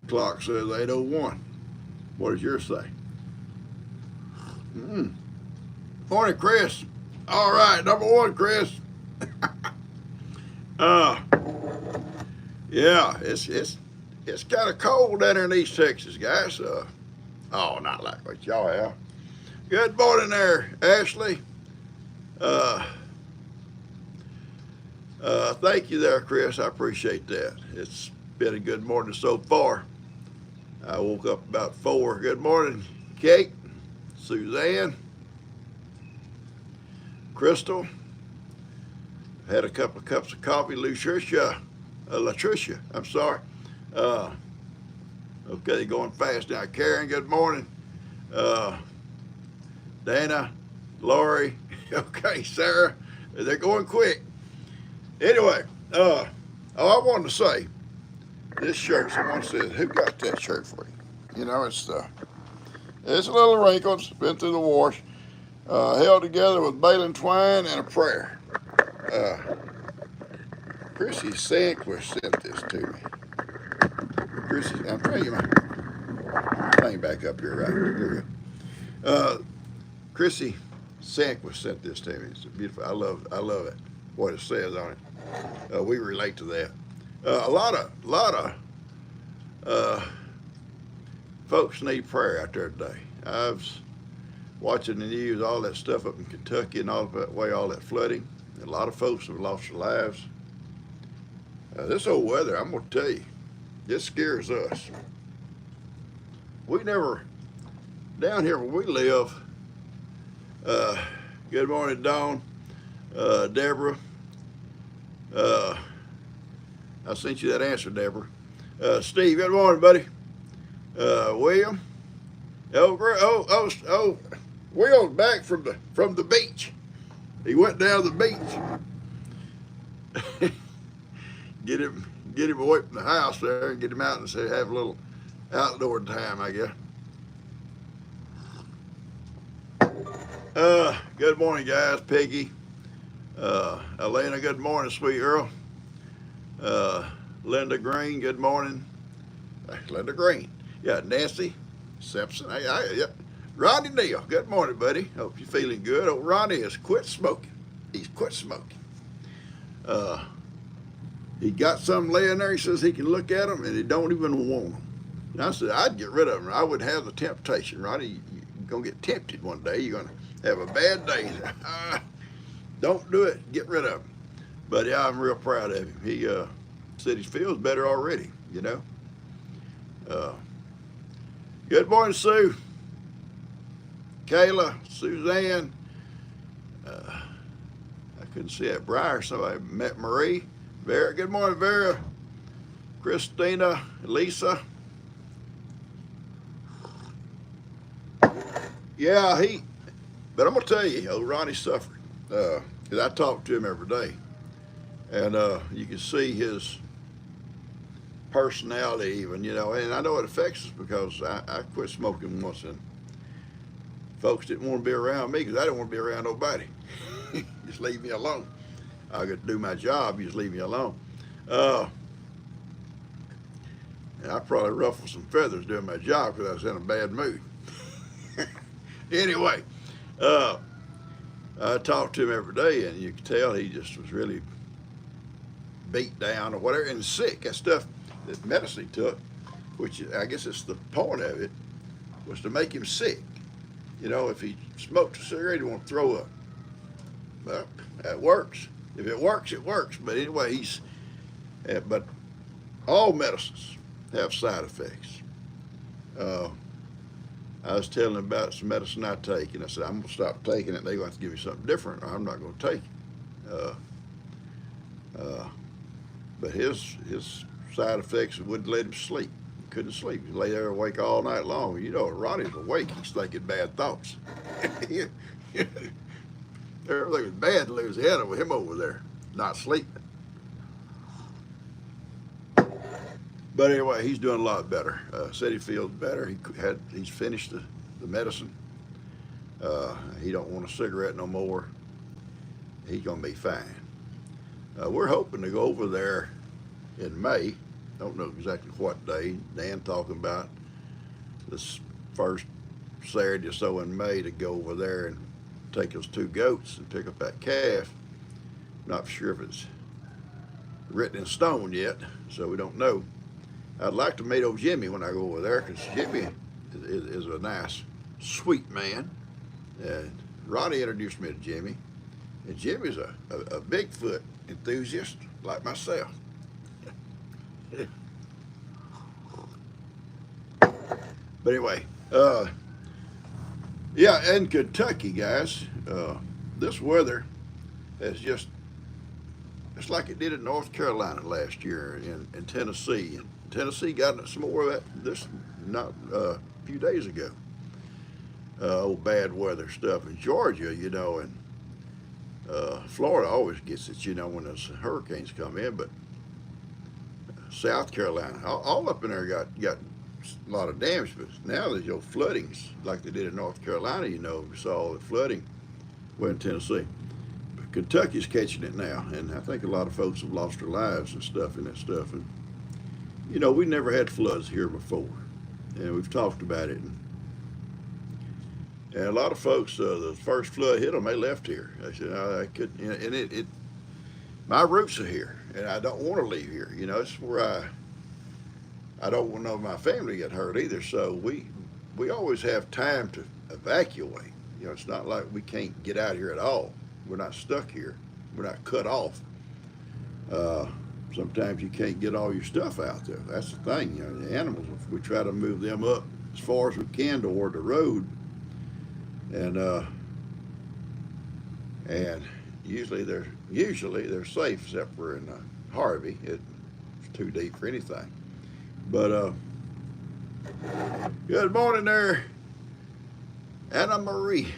Clock says 8:01. What does yours say? Mm. Morning, Chris. All right, number one, Chris. uh, yeah, it's kind of cold down there in East Texas, guys. Oh, not like what y'all have. Good morning there, Ashley. Uh, thank you there, Chris. I appreciate that. It's been a good morning so far. I woke up about 4. Good morning, Kate, Suzanne, Crystal. Had a couple of cups of coffee. Latricia, I'm sorry. Uh, okay, going fast now. Karen, good morning. Uh, Dana, Lori, okay, Sarah. They're going quick. Anyway, oh, I wanted to say, this shirt, someone said, who got that shirt for you? You know, it's a little wrinkles, been through the wash, held together with baling twine and a prayer. Uh, Chrissy Sandquist sent this to me. I'm trying to get my thing back up here, right? Here we go. Chrissy Sandquist sent this to me. It's beautiful. I love it. What it says on it. We relate to that. A lot of uh, folks need prayer out there today. I was watching the news, all that stuff up in Kentucky and all that way, all that flooding. A lot of folks have lost their lives. This old weather, I'm going to tell you, this scares us. We never, down here where we live, good morning, Dawn, Deborah. I sent you that answer, Deborah. Steve, good morning, buddy. William. Will's back from the beach. He went down to the beach. get him away from the house there and get him out and say have a little outdoor time, I guess. Good morning, guys. Peggy, Elena, good morning, sweet girl. Linda Green, good morning. Linda Green. Yeah, Nancy Simpson. Yeah. Ronnie Neal, good morning, buddy. Hope you're feeling good. Oh, Ronnie has quit smoking. He's quit smoking. He got some laying there. He says he can look at them and he don't even want them. And I said, I'd get rid of them. I would have the temptation, Ronnie. You're going to get tempted one day. You're going to have a bad day. Don't do it. Get rid of him. But yeah, I'm real proud of him. He said he feels better already, you know. Good morning, Sue. Kayla, Suzanne. I couldn't see that Briar. Somebody met Marie. Vera, good morning, Vera. Christina, Lisa. Yeah, but I'm going to tell you, Ronnie suffered. Because I talk to him every day. And you can see his personality even, you know, and I know it affects us because I quit smoking once and folks didn't want to be around me because I didn't want to be around nobody. Just leave me alone. I got to do my job, you just leave me alone. And I probably ruffled some feathers doing my job because I was in a bad mood. Anyway, I talked to him every day and you could tell he just was really beat down or whatever and sick. That stuff, that medicine he took, which I guess it's the point of it, was to make him sick. You know, if he smoked a cigarette, he won't throw up. Well, that works. If it works, it works. But anyway, but all medicines have side effects. I was telling him about some medicine I take, and I said, I'm going to stop taking it. They're going to have to give me something different, or I'm not going to take it. But his side effects wouldn't let him sleep. He couldn't sleep. He lay there awake all night long. You know, Ronnie's awake. He's thinking bad thoughts. Everything was bad to lose his head with him over there, not sleeping. But anyway, he's doing a lot better. Said he feels better. He's finished the medicine. He don't want a cigarette no more. He's gonna be fine. We're hoping to go over there in May don't know exactly what day. Dan talking about this first Saturday or so in May to go over there and take those 2 goats and pick up that calf. Not sure if it's written in stone yet, so we don't know. I'd like to meet old Jimmy when I go over there, because Jimmy is a nice, sweet man. And Ronnie introduced me to Jimmy, and Jimmy's a Bigfoot enthusiast like myself. But anyway, yeah, in Kentucky, guys, this weather has just, it's like it did in North Carolina last year, in Tennessee. And Tennessee got some more of that this not a few days ago. Old bad weather stuff in Georgia, and Florida always gets it, when those hurricanes come in. But South Carolina, all up in there got a lot of damage. But now there's floodings like they did in North Carolina. We saw all the flooding in Tennessee. But Kentucky's catching it now, and I think a lot of folks have lost their lives and stuff in that stuff. And we never had floods here before, and we've talked about it. And a lot of folks, the first flood hit them, they left here. They said, I could, and my roots are here, and I don't want to leave here. It's where I don't want my family to get hurt either. So we always have time to evacuate. It's not like we can't get out of here at all. We're not stuck here. We're not cut off. Sometimes you can't get all your stuff out there. That's the thing. The animals, if we try to move them up as far as we can toward the road, and usually they're safe, except for in Harvey. It's too deep for anything. But good morning there, Anna Marie.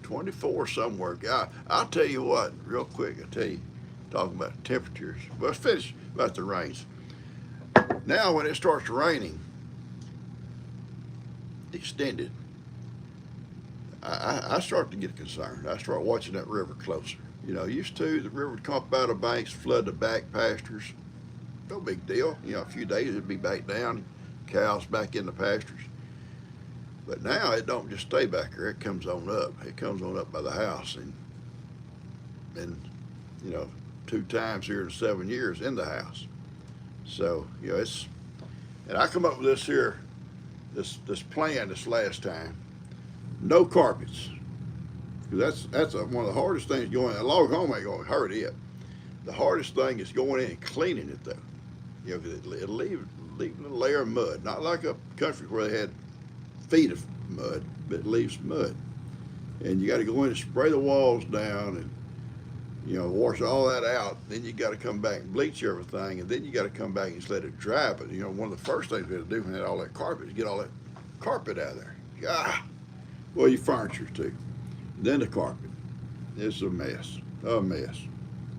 24 somewhere. I'll tell you what, real quick. Talking about temperatures. Well, let's finish about the rains. Now, when it starts raining, extended, I start to get concerned. I start watching that river closer. Used to, the river would come up out of banks, flood the back pastures. No big deal. A few days it'd be back down, cows back in the pastures. But now it don't just stay back there. It comes on up. It comes on up by the house, and 2 times here in 7 years in the house. So and I come up with this plan this last time. No carpets, because that's one of the hardest things going. A log home ain't going to hurt it. The hardest thing is going in and cleaning it though. Because it'll leave a little layer of mud. Not like a country where they had feet of mud, but it leaves mud. And you got to go in and spray the walls down and wash all that out. Then you got to come back and bleach everything, and then you got to come back and just let it dry. But one of the first things we had to do when we had all that carpet is get all that carpet out of there. Well, your furniture too. Then the carpet. It's a mess,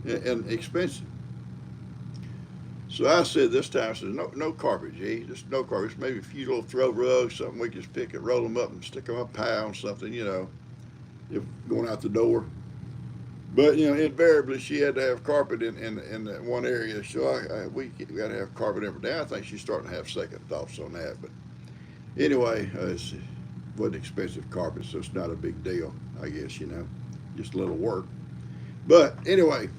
and expensive. So I said this time, I said, no carpet, G, just no carpet. Just maybe a few little throw rugs, something we can just pick it, roll them up, and stick them up high on something, if going out the door. But invariably she had to have carpet in that one area. So we got to have carpet every day. I think she's starting to have second thoughts on that. But anyway, it wasn't expensive carpet, so it's not a big deal, I guess. Just a little work. But anyway,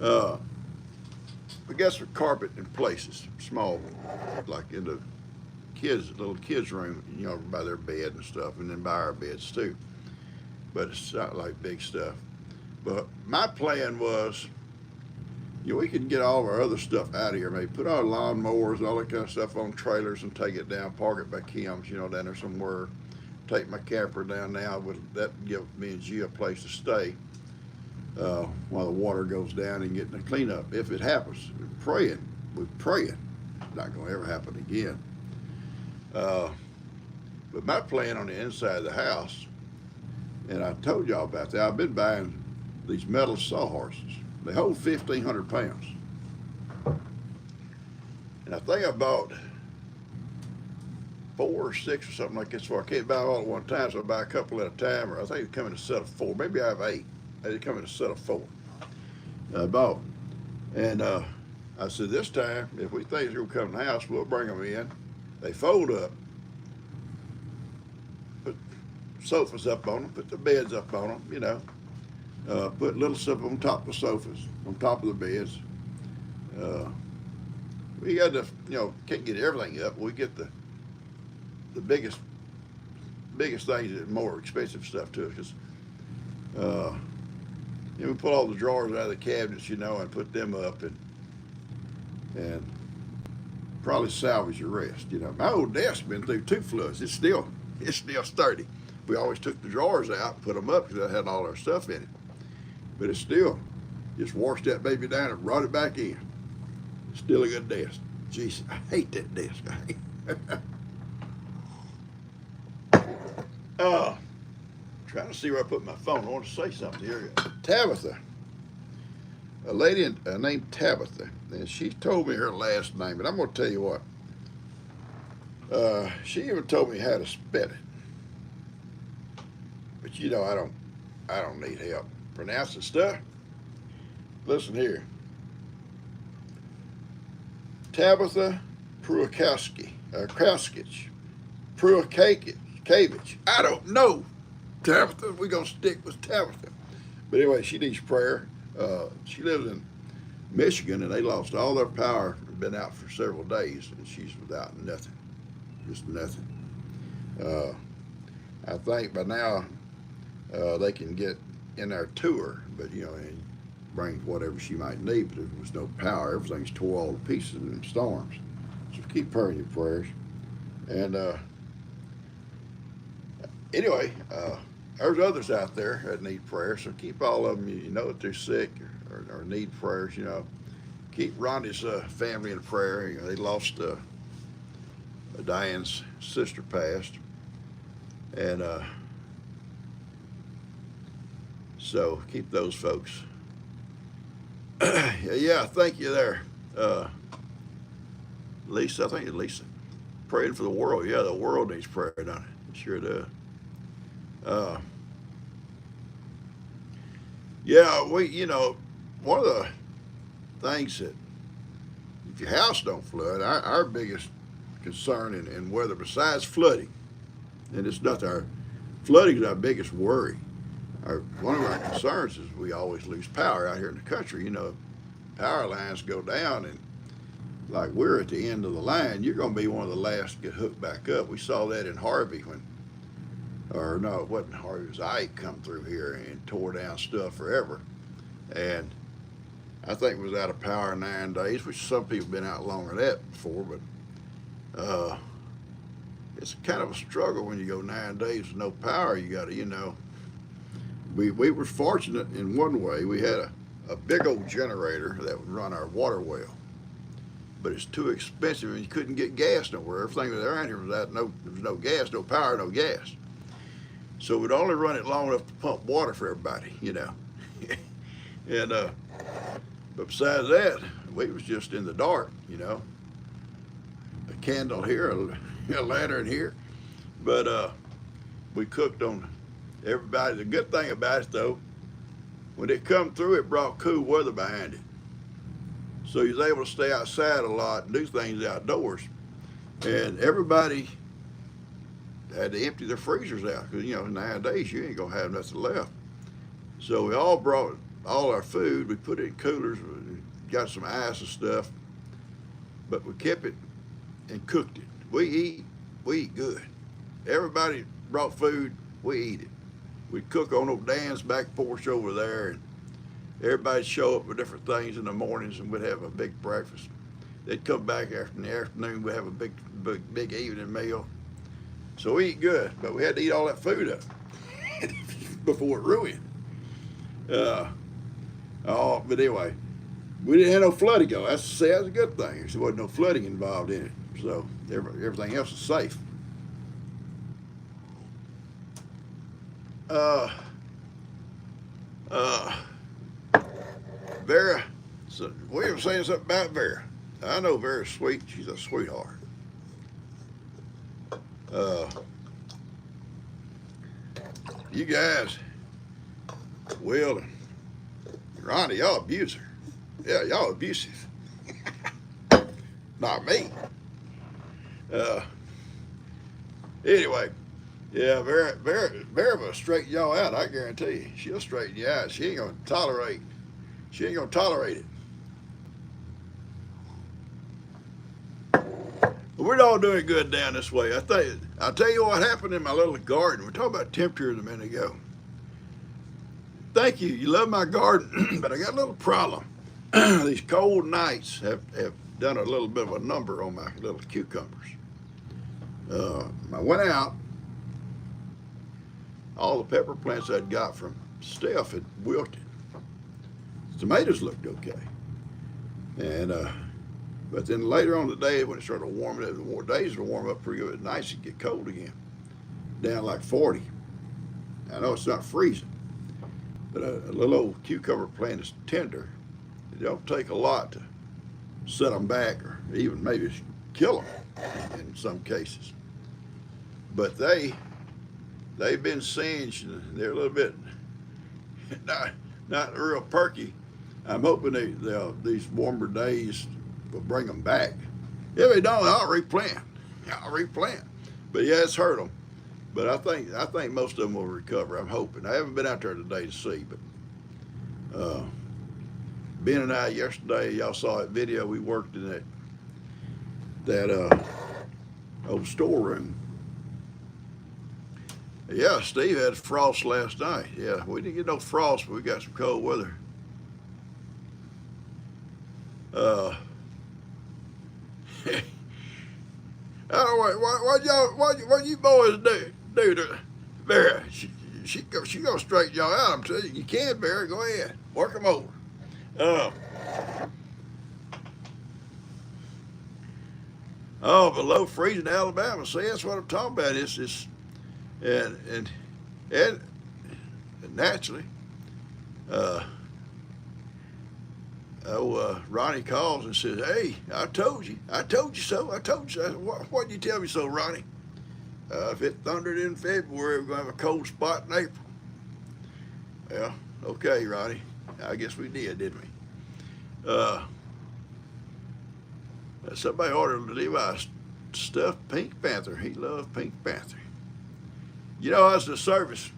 we got some carpet in places, small, like in the little kids' room, by their bed and stuff, and then by our beds too. But it's not like big stuff. But my plan was, we could get all of our other stuff out of here. Maybe put our lawnmowers, all that kind of stuff on trailers and take it down, park it by Kim's, down there somewhere. Take my camper down now. That give me and G a place to stay while the water goes down and getting the cleanup. If it happens, we're praying. It's not going to ever happen again. But my plan on the inside of the house, and I told y'all about that, I've been buying these metal sawhorses. They hold 1,500 pounds. And I think I bought 4 or 6 or something like this. So I can't buy them all at one time, so I buy a couple at a time, or I think they come in a set of 4. Maybe I have 8. They come in a set of 4. I bought. And I said, this time, if we think they're going to come in the house, we'll bring them in. They fold up, put sofas up on them, put the beds up on them, you know. Put little stuff on top of the sofas, on top of the beds. Uh, we got to, you know, can't get everything up. We get the biggest things that more expensive stuff to us. Because we pull all the drawers out of the cabinets, you know, and put them up and probably salvage the rest. You know, my old desk's been through 2 floods. It's still sturdy. We always took the drawers out, and put them up because I had all our stuff in it. But it's still just washed that baby down and brought it back in. Still a good desk. Jeez, I hate that desk. Trying to see where I put my phone. I want to say something here. Tabitha, a lady named Tabitha, and she told me her last name, but I'm going to tell you what. She even told me how to spell it. But you know, I don't need help pronouncing stuff. Listen here. Tabitha Pruakowski, Pruakavich. I don't know. Tabitha, we're going to stick with Tabitha. But anyway, she needs prayer. She lives in Michigan, and they lost all their power. Been out for several days, and she's without nothing. Just nothing. I think by now they can get in there to her, but you know, and bring whatever she might need. But there was no power. Everything's tore all to pieces in storms. So keep her in your prayers. And anyway, there's others out there that need prayer. So keep all of them. You know that they're sick or need prayers. You know, keep Ronnie's family in prayer. You know, they lost Diane's sister passed, and so keep those folks. Yeah, thank you there, Lisa. I think it's Lisa. Praying for the world. Yeah, the world needs prayer, doesn't it? It sure does. Yeah, you know, one of the things that if your house don't flood, our biggest concern in weather besides flooding, and it's not flooding is our biggest worry. One of our concerns is we always lose power out here in the country. You know, power lines go down, and like we're at the end of the line, you're going to be one of the last to get hooked back up. We saw that in Harvey or no, it wasn't Harvey, it was Ike come through here and tore down stuff forever. And I think it was out of power 9 days, which some people have been out longer than that before, but it's kind of a struggle when you go 9 days with no power. You got to, you know, we were fortunate in one way. We had a big old generator that would run our water well, but it's too expensive and you couldn't get gas nowhere. Everything that was around here was there was no gas, no power, no gas. So we'd only run it long enough to pump water for everybody, you know. And but besides that, we was just in the dark, you know. A candle here, a lantern here, but we cooked on everybody. The good thing about it though, when it come through, it brought cool weather behind it. So you was able to stay outside a lot and do things outdoors. And everybody had to empty their freezers out because, you know, nowadays you ain't gonna have nothing left. So we all brought all our food. We put it in coolers. We got some ice and stuff, but we kept it and cooked it. We eat good. Everybody brought food. We eat it. We'd cook on old Dan's back porch over there, and everybody'd show up with different things in the mornings, and we'd have a big breakfast. They'd come back in the afternoon. We'd have a big evening meal. So we eat good, but we had to eat all that food up before it ruined. But anyway, we didn't have no flooding though. That's a good thing. There wasn't no flooding involved in it, so everything else is safe. Vera, so we were saying something about Vera. I know Vera's sweet. She's a sweetheart. You guys, Will and Ronnie, y'all abuse her. Yeah, y'all abusive. not me. Uh, anyway, yeah, Vera will straighten y'all out. I guarantee you, she'll straighten you out. She ain't gonna tolerate. She ain't gonna tolerate it. But we're all doing good down this way. I'll tell you what happened in my little garden. We're talking about temperatures a minute ago. Thank you. You love my garden, but I got a little problem. These cold nights have done a little bit of a number on my little cucumbers. I went out. All the pepper plants I'd got from Steph had wilted. Tomatoes looked okay. And but then later on today, when it started warming up, the more days would warm up pretty good. Nights it'd get cold again, down like 40. I know it's not freezing, but a little old cucumber plant is tender. It don't take a lot to set them back, or even maybe kill them in some cases. But they've been singed. They're a little bit not real perky. I'm hoping these warmer days will bring them back. If they don't, I'll replant. But yeah, it's hurt them. But I think most of them will recover. I'm hoping. I haven't been out there today to see, but Ben and I yesterday, y'all saw that video. We worked in that old storeroom. Yeah, Steve had frost last night. Yeah, we didn't get no frost, but we got some cold weather. What you boys do to Vera? She gonna straighten y'all out. I'm telling you, you can, Vera. Go ahead, work them over. Below freezing Alabama. See, that's what I'm talking about. It's and naturally, Ronnie calls and says, "Hey, I told you so. Why'd you tell me so, Ronnie? If it thundered in February, we're gonna have a cold spot in April." Yeah, okay, Ronnie. I guess we didn't we? Somebody ordered Levi stuffed Pink Panther. He loved Pink Panther. You know, I was in the service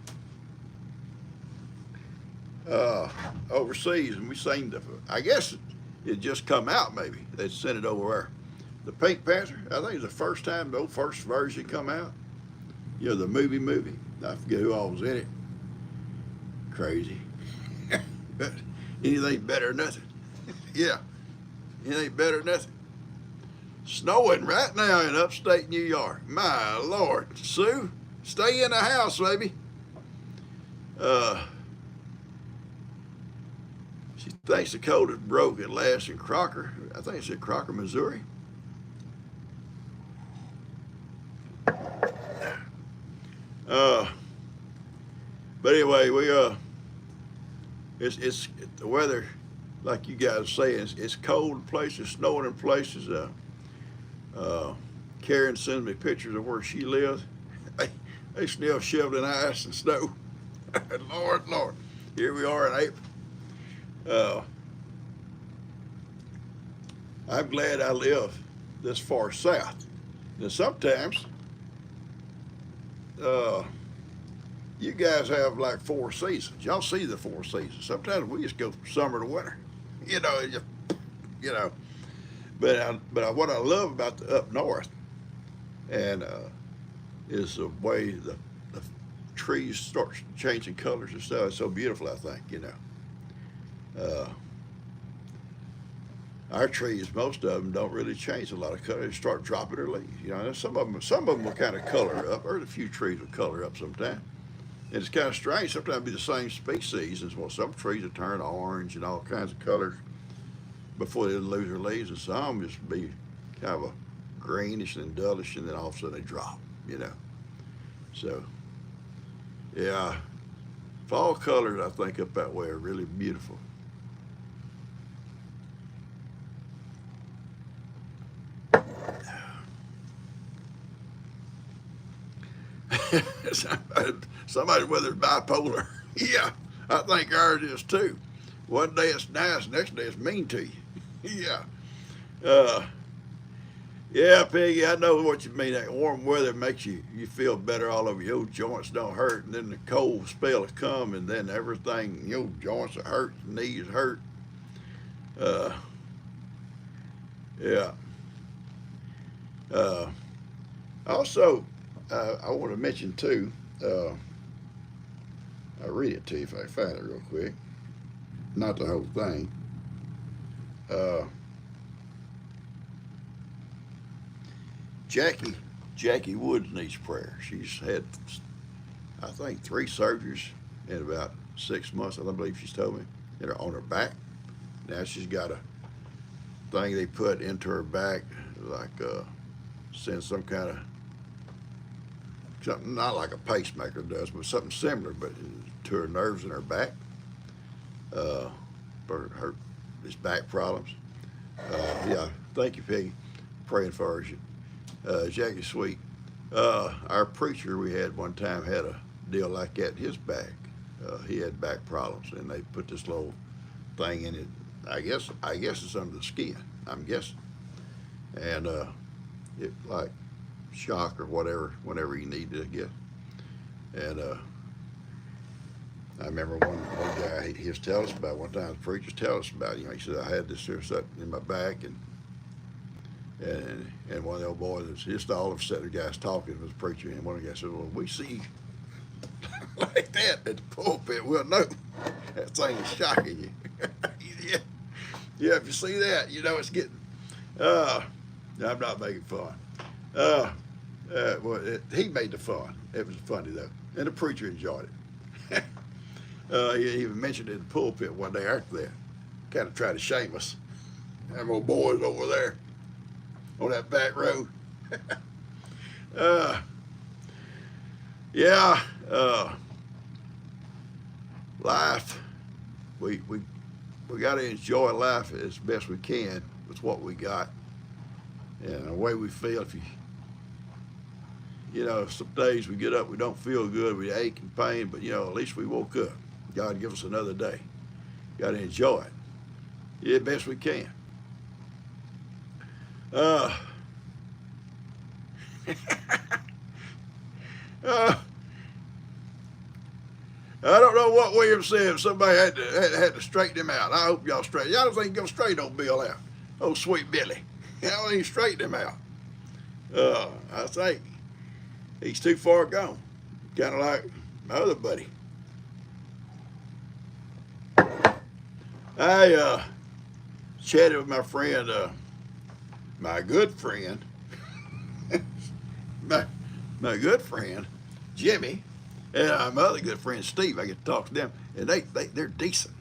overseas, and we seen I guess it just come out maybe. They sent it over there. The Pink Panther, I think it's the first time the first version come out. You know, the movie. I forget who all was in it. Crazy. But anything better than nothing. Yeah, anything better than nothing. Snowing right now in upstate New York. My Lord. Sue, stay in the house, baby. She thinks the cold is broke at last in Crocker. I think it's in Crocker, Missouri. But anyway, it's the weather, like you guys say, it's cold in places, snowing in places. Karen sends me pictures of where she lives. They still shoveled in ice and snow. Lord, here we are in April. I'm glad I live this far south. Now sometimes you guys have like 4 seasons. Y'all see the 4 seasons. Sometimes we just go from summer to winter. You know. But what I love about the up north and is the way the trees start changing colors and stuff. It's so beautiful, I think, you know. Our trees, most of them don't really change a lot of color. They start dropping their leaves. You know, some of them will kind of color up, or a few trees will color up sometimes. And it's kind of strange. Sometimes it'll be the same species as well. Some trees will turn orange and all kinds of colors before they lose their leaves, and some just be kind of a greenish and dullish, and then all of a sudden they drop, you know. So, yeah, fall colors, I think, up that way are really beautiful. Somebody whether it's bipolar. Yeah, I think ours is too. One day it's nice, next day it's mean to you. Yeah. Yeah, Peggy, I know what you mean. That warm weather makes you feel better all over. Your joints don't hurt, and then the cold spell has come, and then everything, your joints are hurt, knees hurt. Uh, yeah. Uh, Also, I want to mention too. Uh, I'll read it to you if I find it real quick. Not the whole thing. Uh, Jackie Jackie Woods needs prayer. She's had, I think, 3 surgeries in about 6 months. I believe she's told me. On her back. Now she's got a thing they put into her back, like send some kind of something, not like a pacemaker does, but something similar, but to her nerves in her back, uh, for her these back problems. Yeah, thank you, Peggy, praying for her. Jackie Sweet. Our preacher we had one time had a deal like that in his back. He had back problems, and they put this little thing in it. I guess it's under the skin. I'm guessing, and it like shock or whatever whenever you need it, I guess. And I remember one guy he was telling us about one time. The preacher telling us about it. He said I had this here something in my back, and one of the old boys was just all of a sudden the guy's talking with the preacher, and one of the guys said, "Well, we see like that at the pulpit, we'll know that thing is shocking you." Yeah, yeah. If you see that, you know it's getting. Uh, I'm not making fun. Uh, he made the fun. It was funny though, and the preacher enjoyed it. He even mentioned it in the pulpit one day after that. Kind of tried to shame us. Them old boys over there on that back road. uh, yeah, life. We got to enjoy life as best we can with what we got and the way we feel. If some days we get up, we don't feel good, we ache and pain, but at least we woke up. God give us another day. Got to enjoy it. Yeah, best we can. Uh, uh, I don't know what William said. If somebody had to straighten him out. I hope y'all straighten. Y'all don't think you're gonna straighten old Bill out. Oh, sweet Billy. Y'all ain't straighten him out. I think he's too far gone. Kind of like my other buddy. I chatted with my friend, my good friend, my good friend Jimmy, and my other good friend Steve. I get to talk to them, and they're decent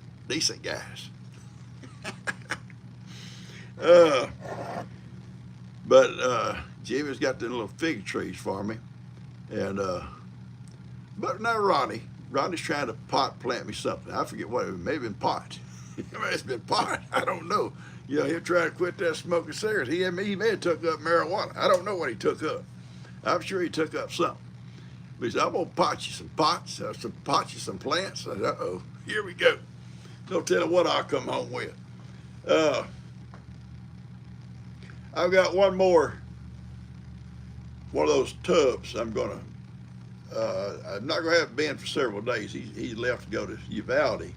guys. uh, but Jimmy's got the little fig trees for me, and but now Ronnie's trying to pot plant me something. I forget what it was. Maybe been pot. It's been pot. I don't know. He'll try to quit that smoking cigarettes. He may have took up marijuana. I don't know what he took up. I'm sure he took up something. But he said, I'm going to pot you some pots, pot you some plants. I said, uh-oh, here we go. Don't tell him what I'll come home with. I've got one of those tubs I'm not going to have Ben for several days. He left to go to Uvalde.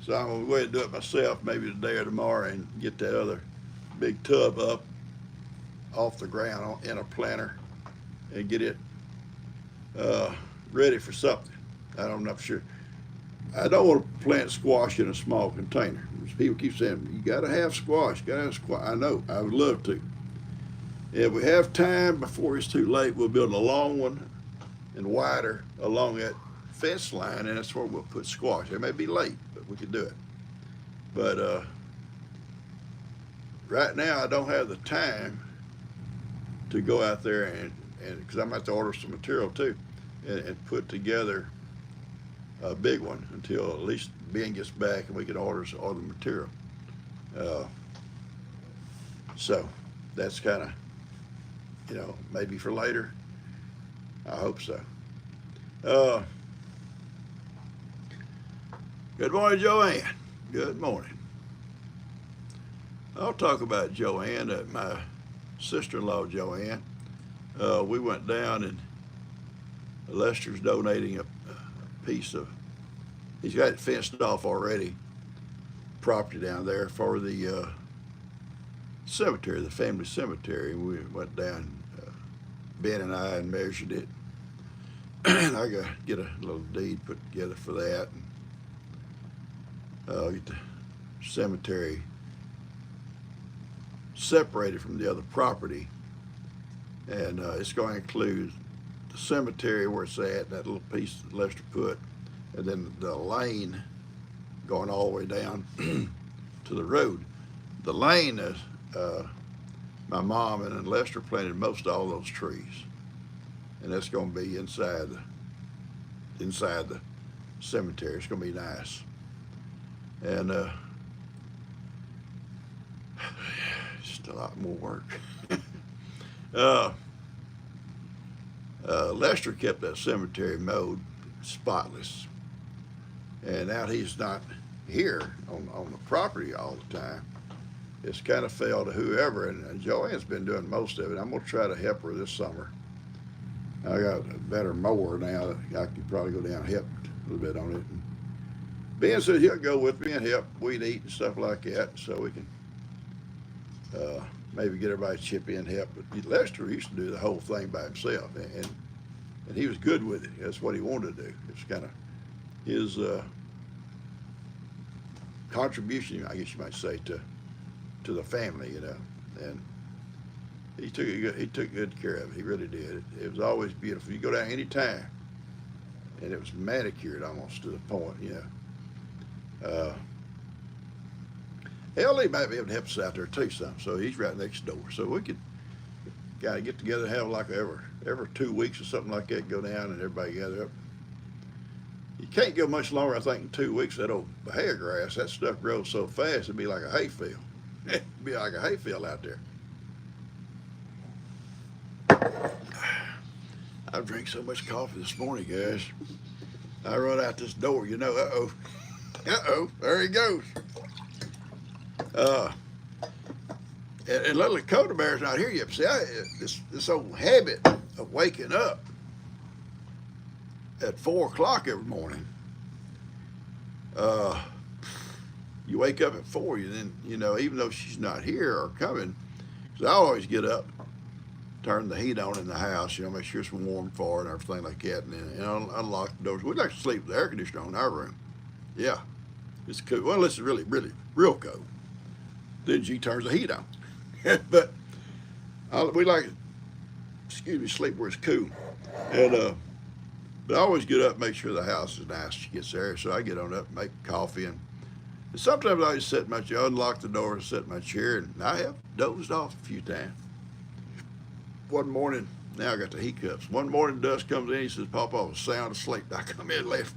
So I'm going to go ahead and do it myself, maybe today or tomorrow, and get that other big tub up off the ground in a planter and get it ready for something. I'm not sure. I don't want to plant squash in a small container. People keep saying, you got to have squash, I know, I would love to. If we have time before it's too late, we'll build a long one and wider along that fence line, and that's where we'll put squash. It may be late, but we can do it. But right now, I don't have the time to go out there and because I'm going to have to order some material too and put together a big one until at least Ben gets back and we can order the material. So that's kind of, maybe for later. I hope so. Good morning, Joanne. Good morning. I'll talk about Joanne. sister-in-law Joanne. We went down, and Lester's donating a piece of, he's got it fenced off already, property down there for the cemetery, the family cemetery. We went down, Ben and I, and measured it. And I got to get a little deed put together for that. And, get the cemetery separated from the other property. And it's going to include the cemetery where it's at, that little piece that Lester put, and then the lane going all the way down to the road. The lane is, my mom and then Lester planted most all those trees, and that's going to be inside the cemetery. It's going to be nice, and just a lot more work. Lester kept that cemetery mowed spotless, and now he's not here on the property all the time. It's kind of fell to whoever, and Joanne's been doing most of it. I'm going to try to help her this summer. I got a better mower now that I can probably go down and help a little bit on it. And Ben said he'll go with me and help weed eat and stuff like that, so we can maybe get everybody to chip in and help. But Lester used to do the whole thing by himself, and he was good with it. That's what he wanted to do. It's kind of his contribution, I guess you might say, to the family, you know. And he took good care of it. He really did. It was always beautiful. You go down any time, and it was manicured almost to the point, you know. Ellie might be able to help us out there too some. So he's right next door. So we could kind of get together and have like every 2 weeks or something like that, go down and everybody gather up. You can't go much longer, I think, in 2 weeks. That old hair grass, that stuff grows so fast, it'd be like a hayfield. It'd be like a hayfield out there. I've drank so much coffee this morning, guys. I run out this door, you know, there he goes. And little Dakota Bear's not here yet. See, this old habit of waking up at 4 o'clock every morning. You wake up at 4, you know, even though she's not here or coming, because I always get up, turn the heat on in the house, you know, make sure it's warm for her and everything like that, and then unlock the doors. We like to sleep with the air conditioner on in our room. Yeah, it's cool. Well, unless it's really, really, real cold. Then she turns the heat on. But we like, sleep where it's cool. And but I always get up, make sure the house is nice. She gets there, so I get on up, make coffee, and sometimes I just sit in my chair, unlock the door, and sit in my chair, and I have dozed off a few times. One morning, now I got the hiccups. One morning, Dust comes in, he says, "PawPaw was sound asleep." I come in, left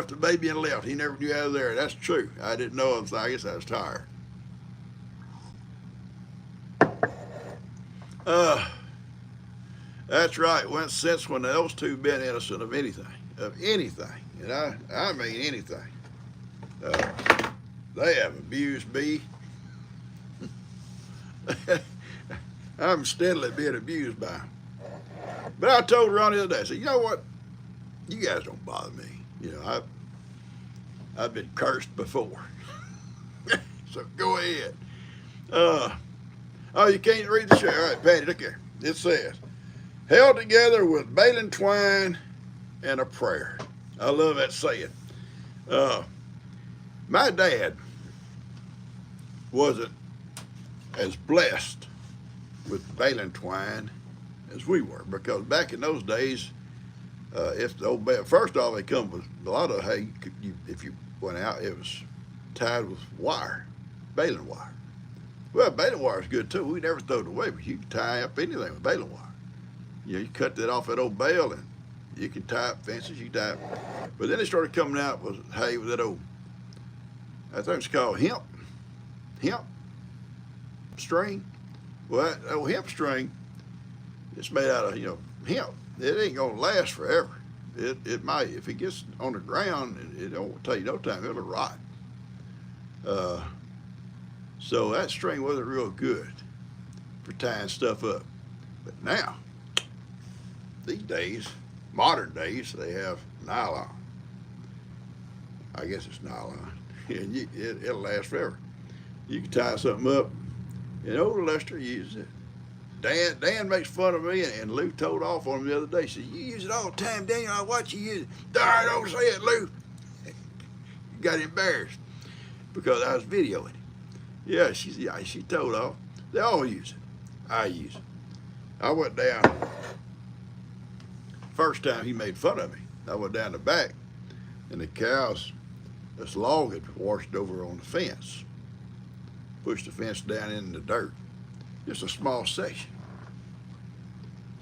the baby and left. He never knew I was there. That's true. I didn't know. I guess I was tired. That's right. Since when those two been innocent of anything, and I mean anything. They have abused me. I'm steadily being abused by them. But I told Ronnie the other day, I said, you know what? You guys don't bother me. You know, I've been cursed before. So go ahead. Oh, you can't read the show. All right, Patty, look here. It says, held together with baling twine and a prayer. I love that saying. My dad wasn't as blessed with baling twine as we were, because back in those days, if the old bale, first off, they come with a lot of hay. If you went out, it was tied with wire, baling wire. Well, baling wire is good too. We never throw it away, but you can tie up anything with baling wire. You know, you cut that off that old bale, and you can tie up fences. You tie up. But then they started coming out with hay with that old, I think it's called hemp string. Well, that old hemp string, it's made out of, you know, hemp. It ain't gonna last forever. It might, if it gets on the ground, it don't take no time, it'll rot. So that string wasn't real good. for tying stuff up. But now, these days, modern days, they have nylon. I guess it's nylon, and it'll last forever. You can tie something up, and old Lester uses it. Dan makes fun of me, and Lou told off on him the other day. She said, "You use it all the time, Daniel. I watch you use it." Darn, don't say it, Lou. Got embarrassed because I was videoing it. Yeah, she told off. They all use it. I use it. I went down. First time he made fun of me, I went down the back, and the cows, this log had washed over on the fence. Pushed the fence down in the dirt. Just a small section.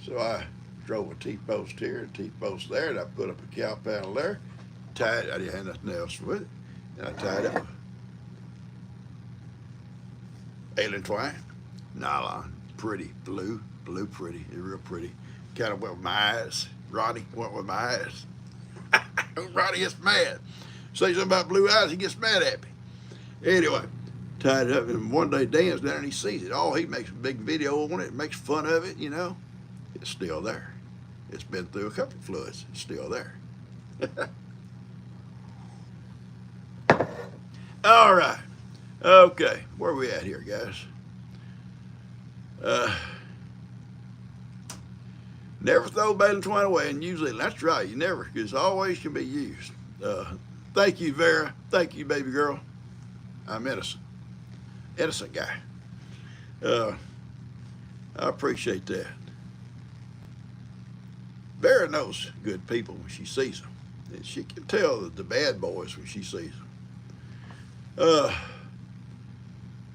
So I drove a T-post here and a T-post there, and I put up a cow panel there, tied, I didn't have nothing else with it, and I tied up alien twine, nylon, pretty, blue pretty, it's real pretty. Kind of went with my eyes. Ronnie went with my eyes. Ronnie gets mad. Say something about blue eyes, he gets mad at me. Anyway, tied it up, and one day Dan's down and he sees it. Oh, he makes a big video on it, makes fun of it, you know. It's still there. It's been through a couple of floods. It's still there. All right. Okay. Where are we at here, guys? Never throw baling twine away, and usually that's right. You never, because always can be used. Thank you, Vera. Thank you, baby girl. I'm innocent. Innocent guy. I appreciate that. Vera knows good people when she sees them. And she can tell the bad boys when she sees them.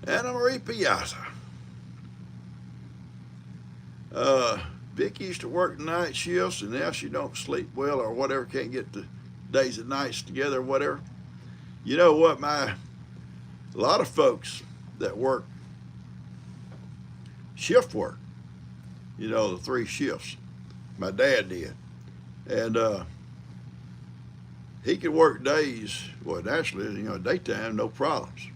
Anna Marie Piazza. Vicky used to work night shifts, and now she don't sleep well or whatever, can't get the days and nights together or whatever. You know what, a lot of folks that work shift work, you know, the 3 shifts. My dad did. And he could work days, well, naturally, you know, daytime, no problems.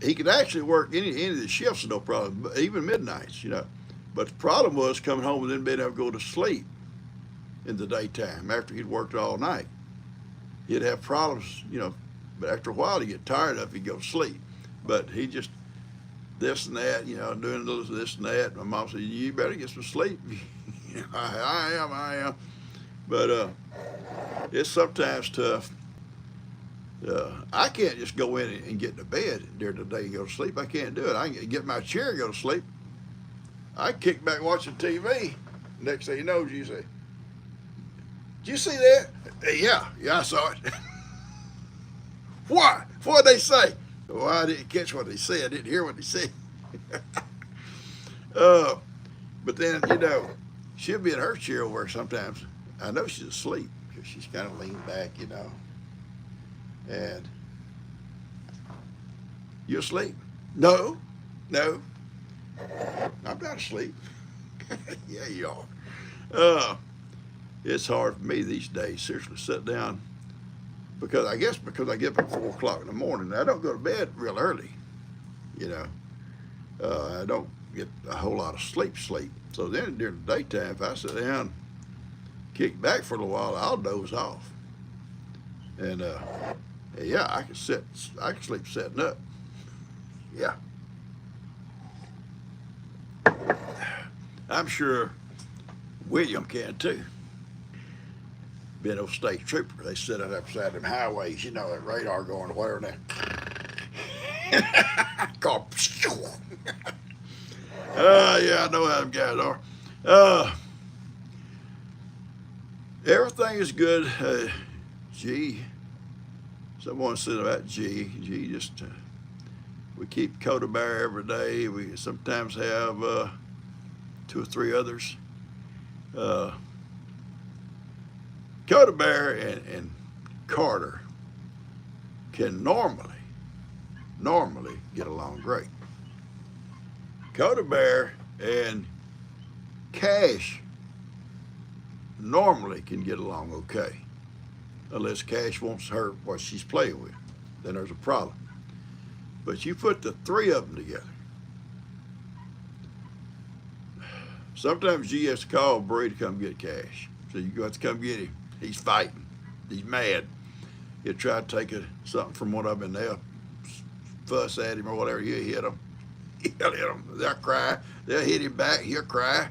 He could actually work any of the shifts, no problem, even midnights, you know. But the problem was coming home and then being able to go to sleep in the daytime after he'd worked all night. He'd have problems, you know, but after a while he'd get tired of it, he'd go to sleep. But he just, this and that, you know, doing a little this and that. My mom said, "You better get some sleep." I am. But it's sometimes tough. I can't just go in and get to bed during the day and go to sleep. I can't do it. I can get in my chair and go to sleep. I kick back watching TV. Next thing you know, you say, "Did you see that?" Yeah, I saw it. What? What'd they say? Well, I didn't catch what they said. I didn't hear what they said. But then, you know, she'll be in her chair over sometimes. I know she's asleep because she's kind of leaned back, you know. And, "You asleep?" No. I'm not asleep. Yeah, you are. It's hard for me these days, seriously, sit down. Because I get up at 4 o'clock in the morning. I don't go to bed real early, you know. I don't get a whole lot of sleep. So then during the daytime, if I sit down, kick back for a little while, I'll doze off. And yeah, I can sleep sitting up. Yeah. I'm sure William can too. Being a state trooper, they sit up beside them highways, you know, that radar going whatever now. Yeah, I know how them guys are. Everything is good. G, someone said about G just, we keep Coda Bear every day. We sometimes have 2 or 3 others. Coda Bear and Carter can normally get along great. Coda Bear and Cash normally can get along okay, unless Cash wants her what she's playing with. Then there's a problem. But you put the 3 of them together, Sometimes you have to call Bree to come get Cash. So you got to come get him. He's fighting. He's mad. He'll try to take something from one of them and they'll fuss at him or whatever. He'll hit them. He'll hit them. They'll cry. They'll hit him back. He'll cry.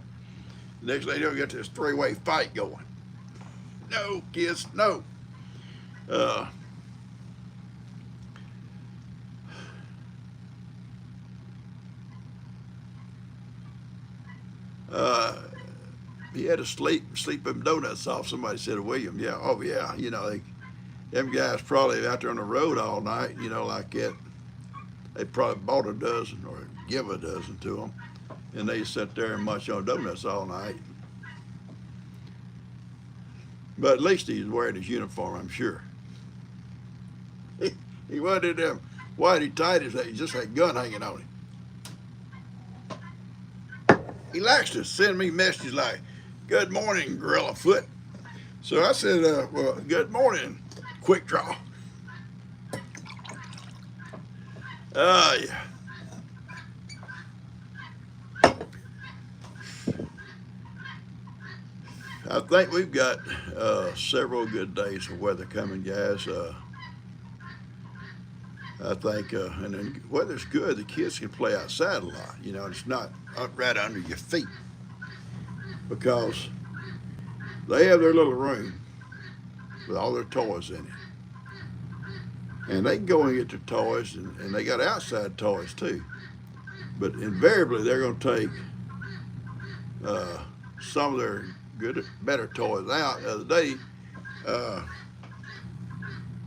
Next thing they'll get this three-way fight going. No, kids, no. Uh, uh, he had to sleep them donuts off. Somebody said to William, yeah, oh yeah, them guys probably out there on the road all night, like that. They probably bought a dozen or give a dozen to them, and they sit there and munch on donuts all night. But at least he's wearing his uniform, I'm sure. He wasn't in them whitey tighties that he just had a gun hanging on him. He likes to send me messages like, "Good morning, Gorilla Foot." So I said, well, good morning, Quick Draw. Yeah. I think we've got several good days of weather coming, guys. I think, and then weather's good. The kids can play outside a lot. It's not right under your feet because they have their little room with all their toys in it. And they can go and get their toys, and they got outside toys too. But invariably, they're going to take some of their better toys out. The other day,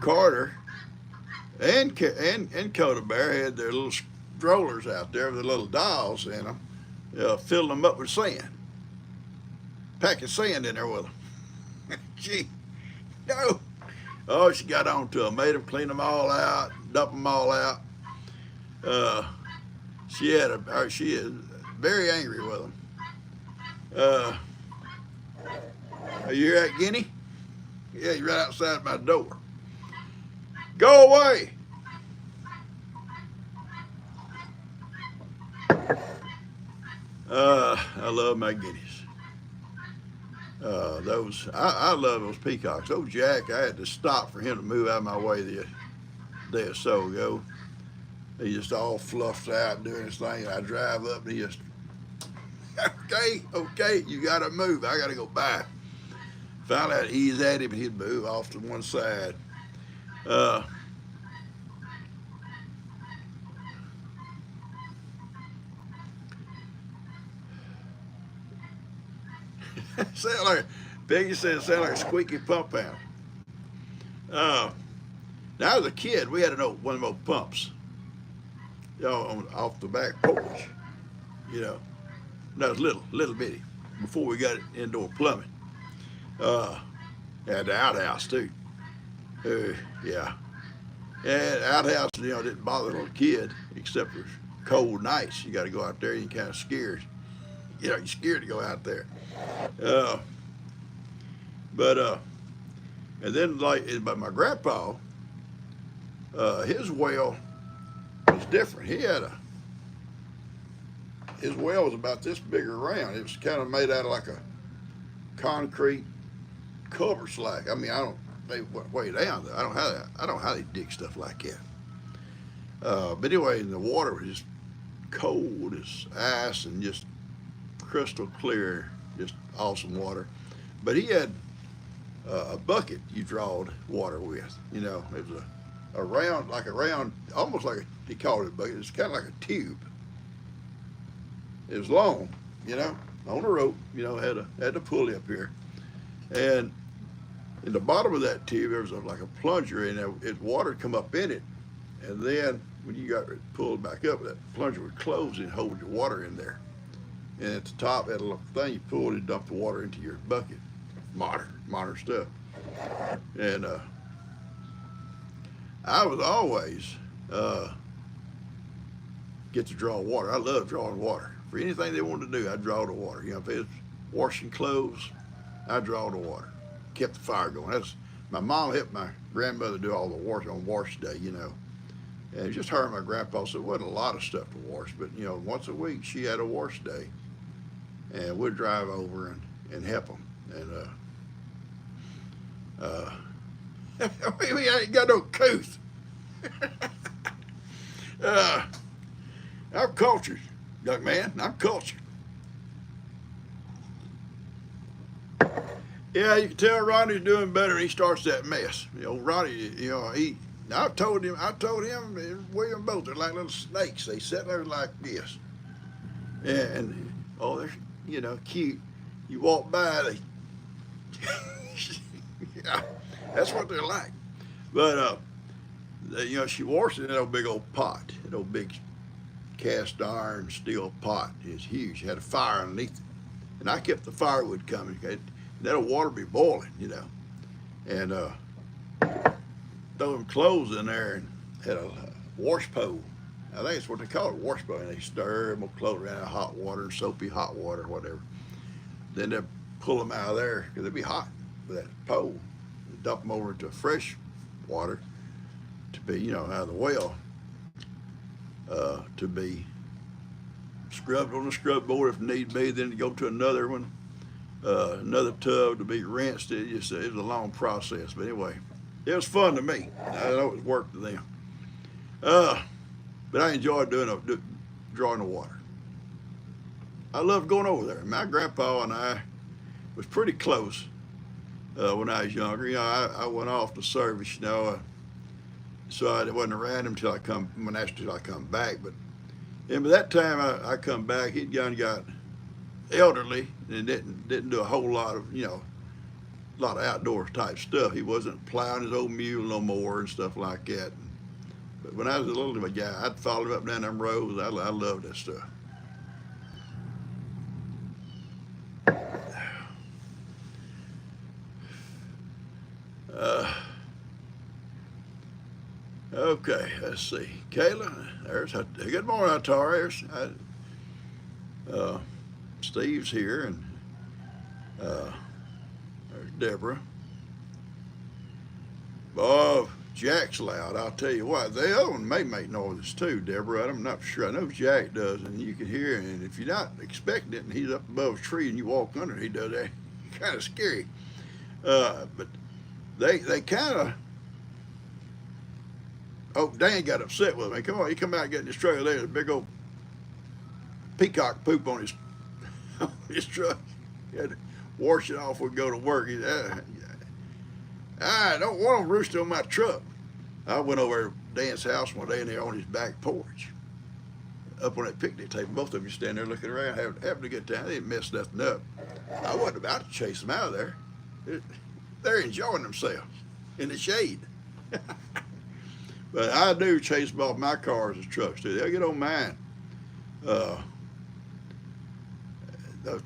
Carter and Coda Bear had their little strollers out there with the little dolls in them, filling them up with sand, packing sand in there with them. Gee, no. Oh, she got on to them, made them clean them all out, dump them all out. She is very angry with them. Are you here at Guinea? Yeah, you're right outside my door. Go away. I love my guineas. I love those peacocks. Oh, Jack, I had to stop for him to move out of my way the day or so ago. He just all fluffed out doing his thing. And I drive up and he just, okay, you got to move. I got to go by. Finally, I'd ease at him and he'd move off to one side. Sound like Peggy said it sounded like a squeaky pump handle. Now as a kid, we had one of those pumps, off the back porch. That was little bitty before we got indoor plumbing. Had the outhouse too. Yeah. And outhouse, didn't bother a little kid except for cold nights. You got to go out there and you're kind of scared. You're scared to go out there. And then but my grandpa, his well was different. His well was about this big around. It was kind of made out of like a concrete cover slack. I mean, they went way down there. I don't know how they dig stuff like that. But anyway, the water was just cold as ice and just crystal clear, just awesome water. But he had a bucket you drawed water with. It was a round, almost like he called it a bucket. It's kind of like a tube. It was long, on a rope. Had a pulley up here, and in the bottom of that tube there was like a plunger, and water would come up in it, and then when you got it pulled back up, that plunger would close and hold your water in there. And at the top, that little thing you pulled and dumped the water into your bucket. Modern stuff. And I was always get to draw water. I love drawing water. For anything they wanted to do, I'd draw the water. If it was washing clothes, I'd draw the water. Kept the fire going. My mom helped my grandmother do all the wash on wash day, And it was just her and my grandpa, so it wasn't a lot of stuff to wash. But, once a week she had a wash day. and we'll drive over and help them. And we ain't got no couth. uh, I'm cultured, young man. I'm cultured. Yeah, you can tell Ronnie's doing better. He starts that mess. Ronnie. I told him, and William both, they're like little snakes. They sit there like this, and oh, they're cute. You walk by, yeah, that's what they're like. But she washed it in that old big old pot, that old big cast iron steel pot. It's huge. It had a fire underneath it, and I kept the firewood coming. That water be boiling, and throw them clothes in there and had a wash pole. I think it's what they call it, wash pole. And they stir them clothes around in hot water, soapy hot water, whatever. Then they pull them out of there because they'd be hot with that pole. Dump them over into fresh water to be, out of the well, to be scrubbed on the scrub board if need be. Then to go to another one. Another tub to be rinsed. It was a long process, but anyway, it was fun to me. I know it was work to them. But I enjoyed drawing the water. I loved going over there. My grandpa and I was pretty close when I was younger. I went off to service, so I wasn't around him till I come back. But by that time I come back, he'd got elderly and didn't do a whole lot of outdoor type stuff. He wasn't plowing his old mule no more and stuff like that. But when I was a little guy, I'd follow him up and down them roads. I loved that stuff. Okay, let's see. Kayla, good morning, Atari. Steve's here, and there's Deborah. Oh, Jack's loud. I'll tell you what. The other one may make noises too, Deborah. I'm not sure. I know Jack does, and you can hear it. And if you're not expecting it, and he's up above a tree, and you walk under, he does that. Kind of scary. But they kind of. Oh, Dan got upset with me. Come on, he come out and get in his trailer. There's a big old peacock poop on his truck. He had to wash it off when we go to work. I don't want them roosting on my truck. I went over to Dan's house one day, and they're on his back porch, up on that picnic table. Both of them standing there looking around, having a good time. They didn't mess nothing up. I wasn't about to chase them out of there. They're enjoying themselves in the shade. But I do chase them off my cars and trucks too. They'll get on mine. The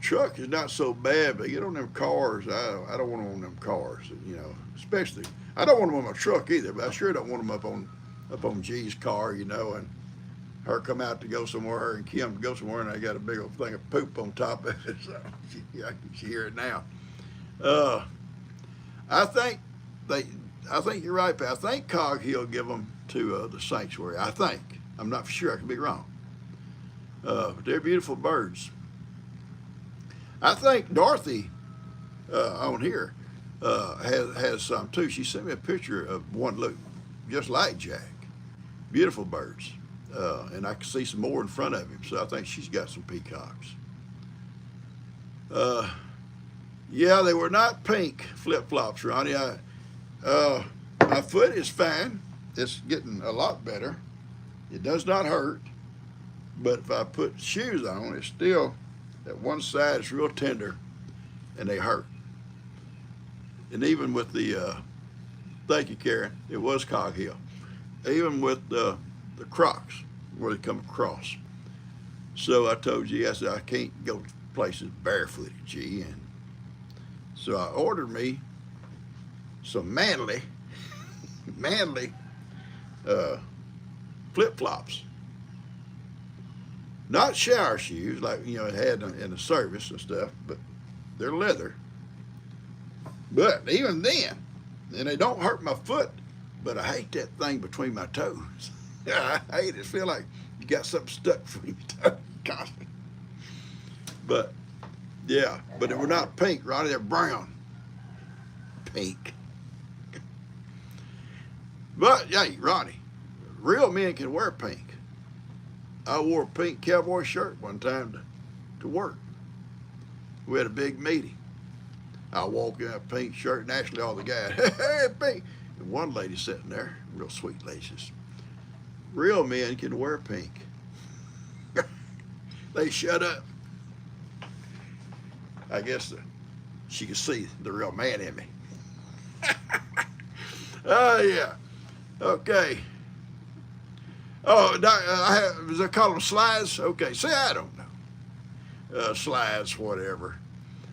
truck is not so bad, but get on them cars. I don't want them on them cars, especially. I don't want them on my truck either, but I sure don't want them up on G's car, and her come out to go somewhere, her and Kim to go somewhere, and I got a big old thing of poop on top of it. So I can hear it now. I think you're right, but I think Cog Hill give them to the sanctuary. I think. I'm not for sure. I could be wrong. But they're beautiful birds. I think Dorothy on here has some too. She sent me a picture of one look just like Jack. Beautiful birds. And I can see some more in front of him. So I think she's got some peacocks. Yeah, they were not pink flip-flops, Ronnie. My foot is fine. It's getting a lot better. It does not hurt. But if I put shoes on, it's still, that one side is real tender and they hurt. And even with the, thank you, Karen, it was Cog Hill. Even with the Crocs, where they come across. So I told G, I said, I can't go places barefooted, G. And so I ordered me some manly flip-flops. Not shower shoes like it had in the service and stuff, but they're leather. But even then, and they don't hurt my foot, but I hate that thing between my toes. I hate it. I feel like you got something stuck between your toes constantly. But Yeah, but they were not pink, Ronnie. They're brown. Pink. But, hey, Ronnie, real men can wear pink. I wore a pink cowboy shirt one time to work. We had a big meeting. I walk in a pink shirt, and actually all the guys, hey, pink. And one lady sitting there, real sweet lady, says, real men can wear pink. They shut up. I guess she could see the real man in me. Oh, yeah. Okay. Oh, does I call them slides? Okay, see, I don't know. Slides, whatever.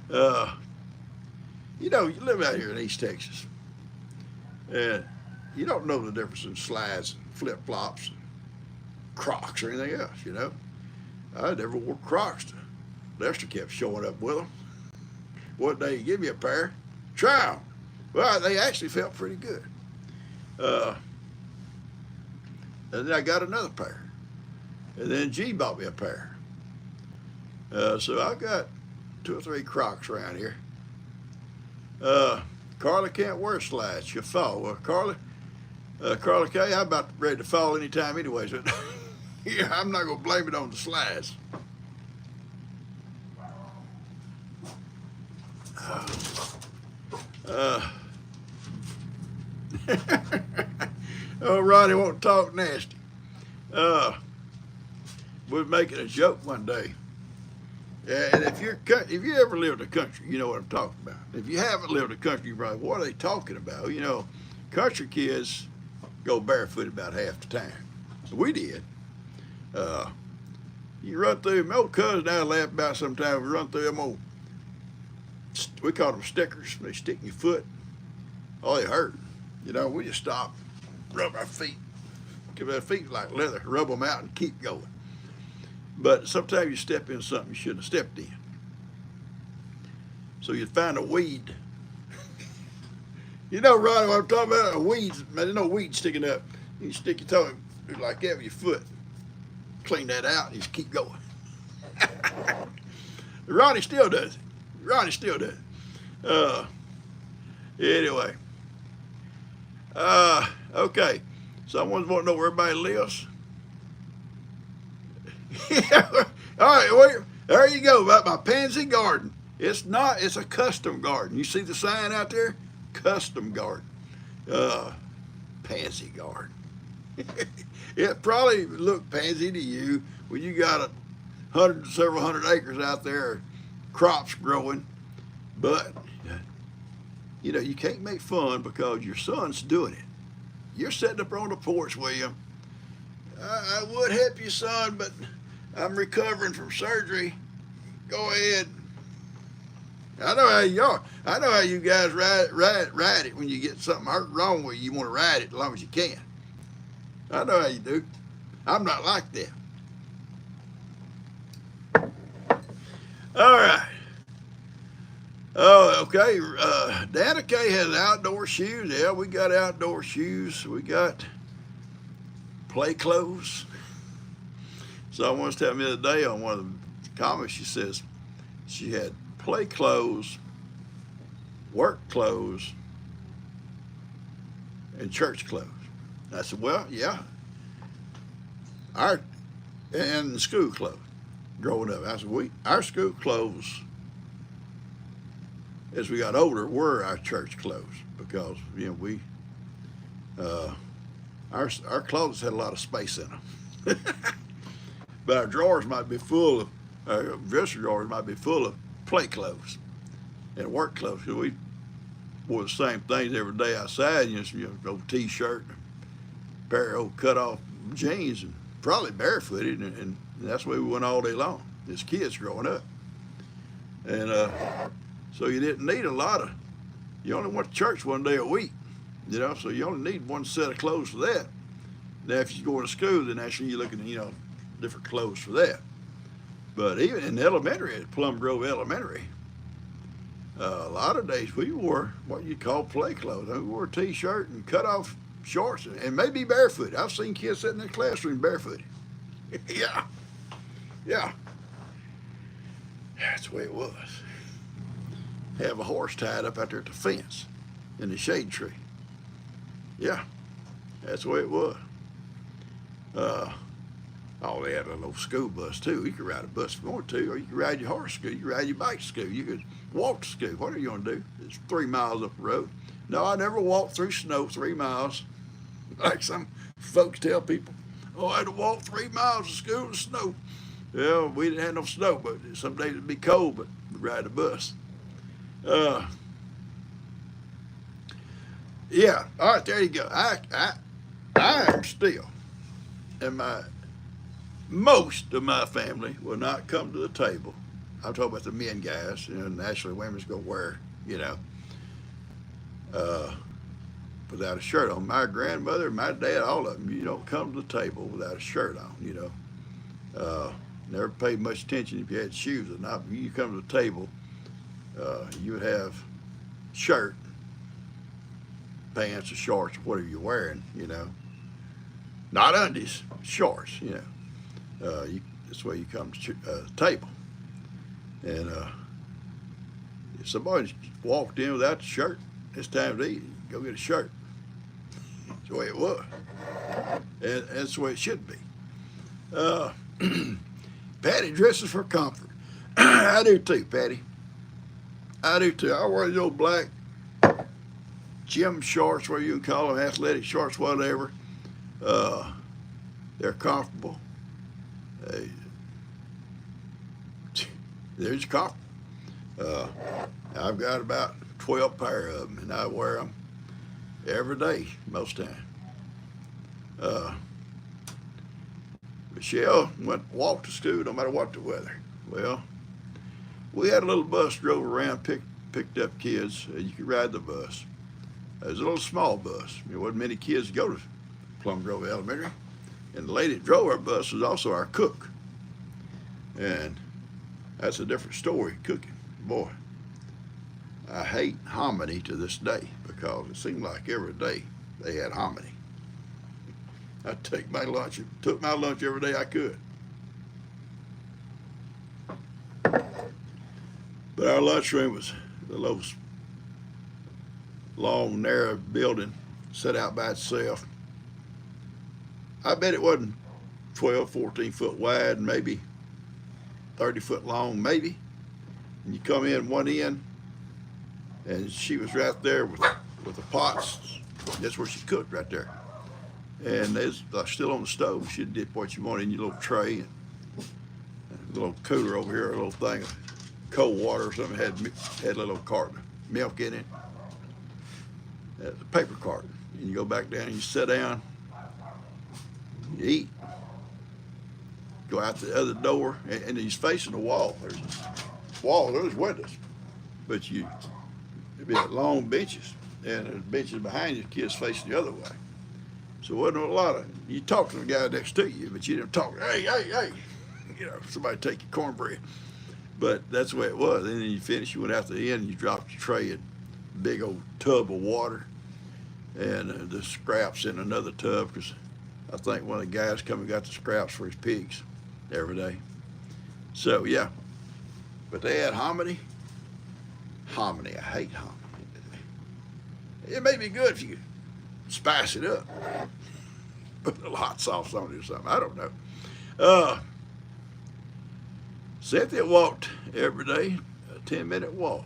You know, you live out here in East Texas, and you don't know the difference in slides and flip-flops and Crocs or anything else, you know. I never wore Crocs. Lester kept showing up with them. One day he gave me a pair. Try them. Well, they actually felt pretty good. And then I got another pair. And then G bought me a pair. So I got 2 or 3 Crocs around here. Carla can't wear slides. She'll fall. Well, Carla K, I'm about ready to fall anytime anyway. So yeah, I'm not going to blame it on the slides. Oh, Ronnie won't talk nasty. We were making a joke one day. And if you ever lived in the country, you know what I'm talking about. If you haven't lived in the country, you're probably, what are they talking about? You know, country kids go barefoot about half the time. We did. You run through, my old cousin and I laugh about sometimes, we run through them old, we call them stickers. They stick in your foot. Oh, they hurt. You know, we just stop, rub our feet, give our feet like leather, rub them out and keep going. But sometimes you step in something you shouldn't have stepped in. So you'd find a weed. You know, Ronnie, what I'm talking about? A weed, there's no weed sticking up. You stick your toe like that with your foot. Clean that out and just keep going. Ronnie still does it. Ronnie still does it. Anyway. Okay. Someone's wanting to know where everybody lives. Yeah. All right, well, there you go, about my pansy garden. It's a custom garden. You see the sign out there? Custom garden. Pansy garden. It probably look pansy to you when you got several hundred acres out there, crops growing, but you know, you can't make fun because your son's doing it. You're sitting up on the porch, William. I would help you, son, but I'm recovering from surgery. Go ahead. I know how you are. I know how you guys ride it when you get something wrong with you. You want to ride it as long as you can. I know how you do. I'm not like that. All right. Oh, okay. Dana K has outdoor shoes. Yeah, we got outdoor shoes. We got play clothes. Someone was telling me the other day on one of the comments, she says she had play clothes, work clothes, and church clothes. I said, well, yeah. And school clothes. Growing up, I said, our school clothes, as we got older, were our church clothes because our clothes had a lot of space in them. But our drawers might be full of, our dresser drawers might be full of play clothes and work clothes. Because we wore the same things every day outside. Old T-shirt, a pair of old cut-off jeans, and probably barefooted, and that's the way we went all day long as kids growing up. And so you didn't need a lot of. You only went to church one day a week, so you only need one set of clothes for that. Now, if you go to school, then actually you're looking at, different clothes for that. But even in elementary, at Plum Grove Elementary, a lot of days we wore what you call play clothes. We wore a T-shirt and cut-off shorts and maybe barefoot. I've seen kids sitting in the classroom barefooted. Yeah. That's the way it was. Have a horse tied up out there at the fence in the shade tree. Yeah, that's the way it was. Uh, oh, they had a little school bus too. You could ride a bus if you want to, or you could ride your horse to school. You could ride your bike to school. You could walk to school. Whatever you want to do. It's 3 miles up the road. No, I never walked through snow 3 miles. Like some folks tell people, oh, I had to walk 3 miles to school in the snow. Yeah, we didn't have no snow, but some days it'd be cold, but we'd ride the bus. Uh, yeah, all right, there you go. I am still, and most of my family will not come to the table. I'm talking about the men guys, naturally women's go wear, uh, without a shirt on. My grandmother, my dad, all of them, you don't come to the table without a shirt on. Never paid much attention if you had shoes or not. But you come to the table, you would have shirt, pants or shorts or whatever you're wearing. Not undies, shorts. That's where you come to the table. And if somebody walked in without a shirt, it's time to eat. Go get a shirt. That's the way it was. And that's the way it should be. Patty dresses for comfort. I do too, Patty. I do too. I wear these old black gym shorts, where you can call them athletic shorts, whatever. They're comfortable. They're just comfortable. I've got about 12 pair of them, and I wear them every day, most time. Michelle walked to school no matter what the weather. Well, we had a little bus drove around, picked up kids. You could ride the bus. It was a little small bus. There wasn't many kids to go to Plum Grove Elementary. And the lady that drove our bus was also our cook. And that's a different story, cooking. Boy, I hate hominy to this day because it seemed like every day they had hominy. I took my lunch every day I could. But our lunchroom was the little long, narrow building set out by itself. I bet it wasn't 12, 14 foot wide, maybe 30 foot long, maybe. And you come in one end, and she was right there with the pots. That's where she cooked, right there. And there's still on the stove. She'd dip what you wanted in your little tray, and a little cooler over here, a little thing of cold water or something, had a little carton of milk in it, a paper carton. And you go back down and you sit down, you eat, go out the other door, and he's facing the wall. There's a wall, there's windows, but there'd be long benches, and there's benches behind you, kids facing the other way. So it wasn't a lot of, you talk to the guy next to you, but you didn't talk, hey, somebody take your cornbread. But that's the way it was. And then you finish, you went out to the end, and you dropped your tray in a big old tub of water, and the scraps in another tub, because I think one of the guys come and got the scraps for his pigs every day. So, yeah. But they had hominy. Hominy, I hate hominy. It may be good if you spice it up. Put a little hot sauce on it or something. I don't know. Cynthia walked every day, a 10-minute walk.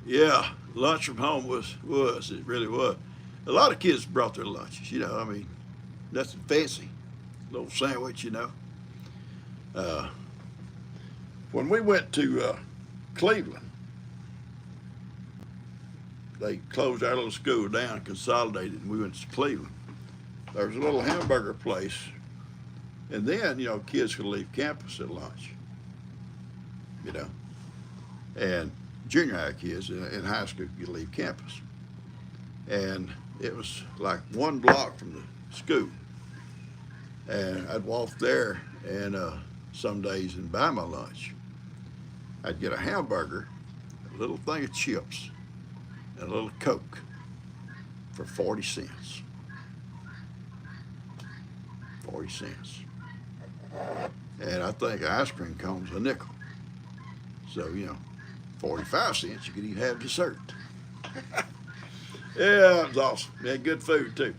Yeah, lunch from home was, it really was. A lot of kids brought their lunches, nothing fancy. A little sandwich, When we went to Cleveland, they closed our little school down and consolidated, and we went to Cleveland. There was a little hamburger place, and then, kids could leave campus at lunch, and junior high kids in high school could leave campus. And it was like 1 block from the school. And I'd walk there and some days and buy my lunch. I'd get a hamburger, a little thing of chips, and a little Coke for 40 cents. 40 cents. And I think ice cream cone's a nickel. So, 45 cents, you could even have dessert. Yeah, it was awesome. They had good food, too.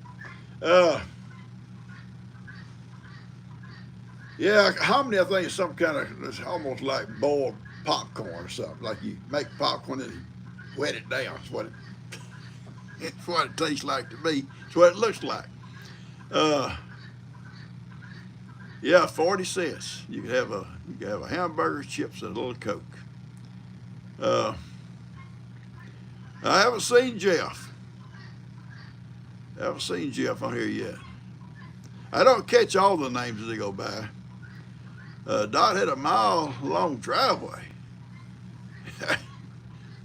Yeah, hominy, I think, is some kind of, it's almost like boiled popcorn or something. Like you make popcorn and you wet it down. It's what it tastes like to me. It's what it looks like. Yeah, 40 cents. You could have a hamburger, chips, and a little Coke. I haven't seen Jeff. On here yet. I don't catch all the names as they go by. Dot had a mile-long driveway.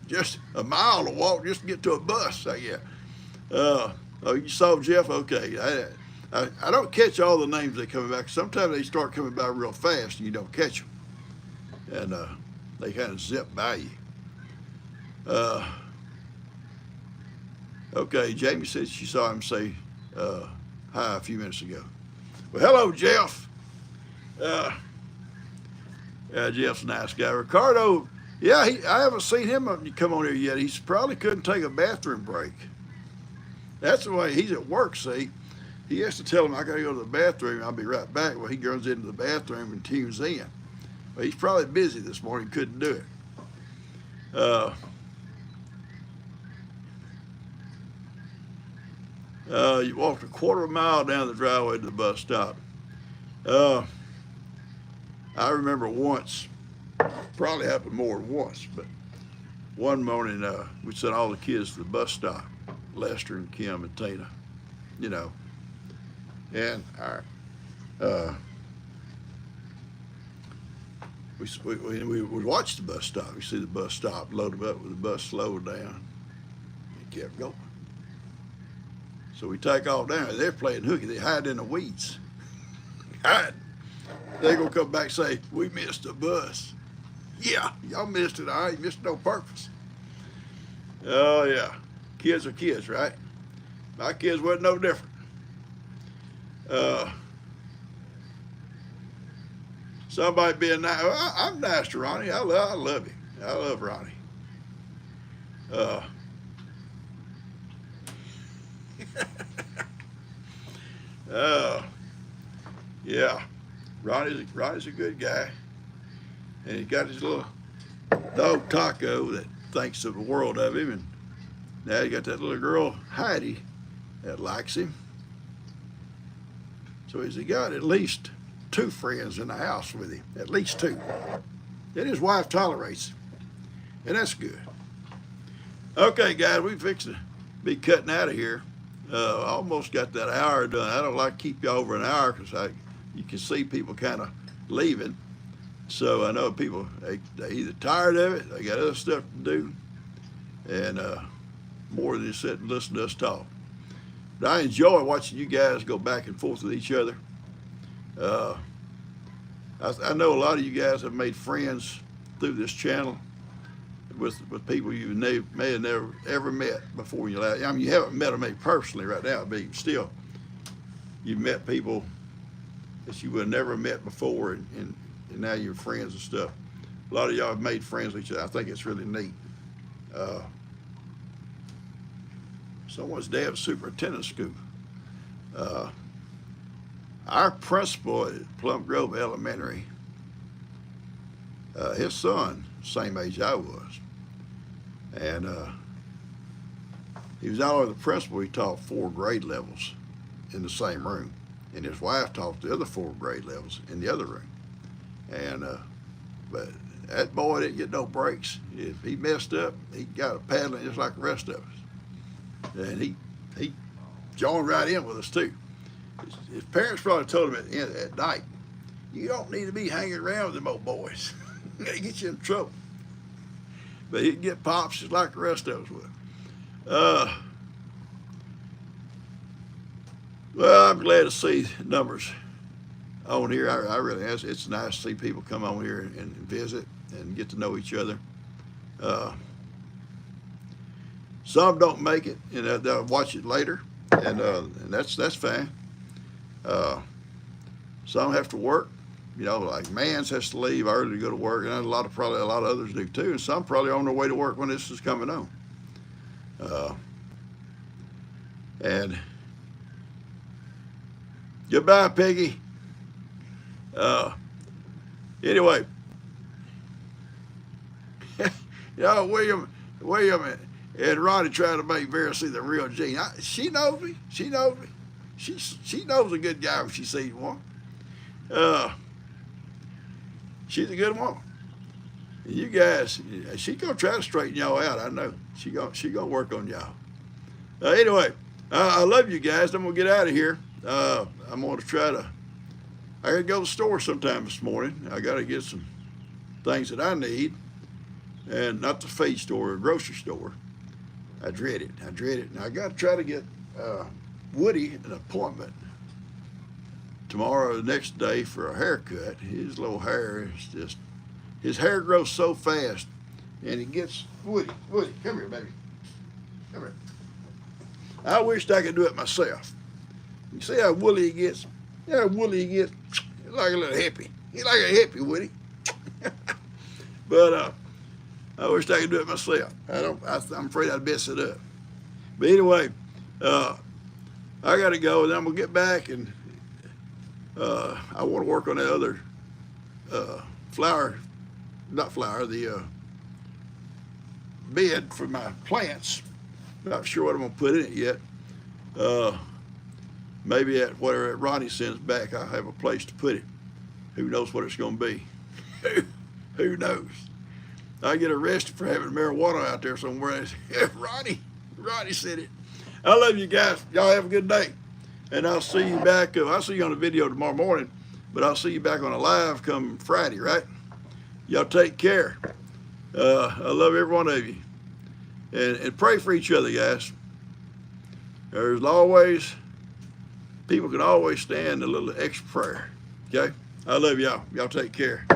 Just a mile to walk just to get to a bus. So, yeah. Oh, you saw Jeff? Okay. I don't catch all the names that come back. Sometimes they start coming by real fast and you don't catch them. And they kind of zip by you. Okay, Jamie said she saw him say hi a few minutes ago. Well, hello, Jeff. Yeah, Jeff's a nice guy. Ricardo, yeah, I haven't seen him come on here yet. He's probably couldn't take a bathroom break. That's the way he's at work, see. He has to tell him, I got to go to the bathroom. I'll be right back. Well, he goes into the bathroom and tunes in. Well, he's probably busy this morning. Couldn't do it. You walked a quarter of a mile down the driveway to the bus stop. I remember once, probably happened more than once, but one morning we sent all the kids to the bus stop, Lester and Kim and Tina, and we watched the bus stop. We see the bus stop, load them up with the bus slowed down, and kept going. So we take off down. They're playing hooky. They hide in the weeds. Hide. They're going to come back and say, we missed the bus. Yeah, y'all missed it. All right, you missed it on purpose. Oh, yeah. Kids are kids, right? My kids wasn't no different. Somebody being nice. Well, I'm nice to Ronnie. I love him. I love Ronnie. Yeah, Ronnie's a good guy, and he got his little dog Taco that thinks of the world of him, and now he got that little girl Heidi that likes him. So he's got at least 2 friends in the house with him, at least 2. And his wife tolerates him, and that's good. Okay, guys, we fixing to be cutting out of here. Almost got that hour done. I don't like to keep you over an hour because you can see people kind of leaving. So I know people, they either tired of it, they got other stuff to do, and more than just sit and listen to us talk. But I enjoy watching you guys go back and forth with each other. I know a lot of you guys have made friends through this channel with people you may have never ever met before in your life. I mean, you haven't met them personally right now, but still, you've met people that you would have never met before, and now you're friends and stuff. A lot of y'all have made friends with each other. I think it's really neat. Someone's dad's superintendent school. Our principal at Plum Grove Elementary, his son, same age I was, and he was not only the principal, he taught 4 grade levels in the same room, and his wife taught the other 4 grade levels in the other room. And but that boy didn't get no breaks. If he messed up, he got a paddling just like the rest of us. And he joined right in with us too. His parents probably told him at night, you don't need to be hanging around with them old boys. They get you in trouble. But he'd get pops just like the rest of us would. Well, I'm glad to see numbers on here. I really am. It's nice to see people come on here and visit and get to know each other. Some don't make it, and they'll watch it later, and that's fine. Some have to work. You know, like Mans has to leave early to go to work, and probably a lot of others do too. And some probably on their way to work when this is coming on. And goodbye, Piggy. Anyway, you know, William and Ronnie trying to make Vera see the real Gene. She knows me. She knows me. She knows a good guy when she sees one. She's a good woman. And you guys, she's gonna try to straighten y'all out. I know. She gonna work on y'all. Anyway, I love you guys. I'm gonna get out of here. I'm gonna try to. I gotta go to the store sometime this morning. I gotta get some things that I need, and not the feed store or grocery store. I dread it. And I gotta try to get Woody an appointment tomorrow, the next day, for a haircut. His little hair is just, his hair grows so fast, and he gets, Woody, come here, baby. Come here. I wished I could do it myself. You see how woolly he gets? Yeah, woolly he gets. He's like a little hippie. He's like a hippie, Woody. But I wished I could do it myself. I'm afraid I'd mess it up. But anyway, I gotta go, and then I'm gonna get back, and I want to work on that other the bed for my plants. Not sure what I'm gonna put in it yet. Maybe at whatever Ronnie sends back, I'll have a place to put it. Who knows what it's gonna be? Who knows? I get arrested for having marijuana out there somewhere. Ronnie said it. I love you guys. Y'all have a good day. And I'll see you back. I'll see you on the video tomorrow morning, but I'll see you back on a live come Friday, right? Y'all take care. I love every one of you. And pray for each other, guys. There's always, people can always stand a little extra prayer. Okay? I love y'all. Y'all take care.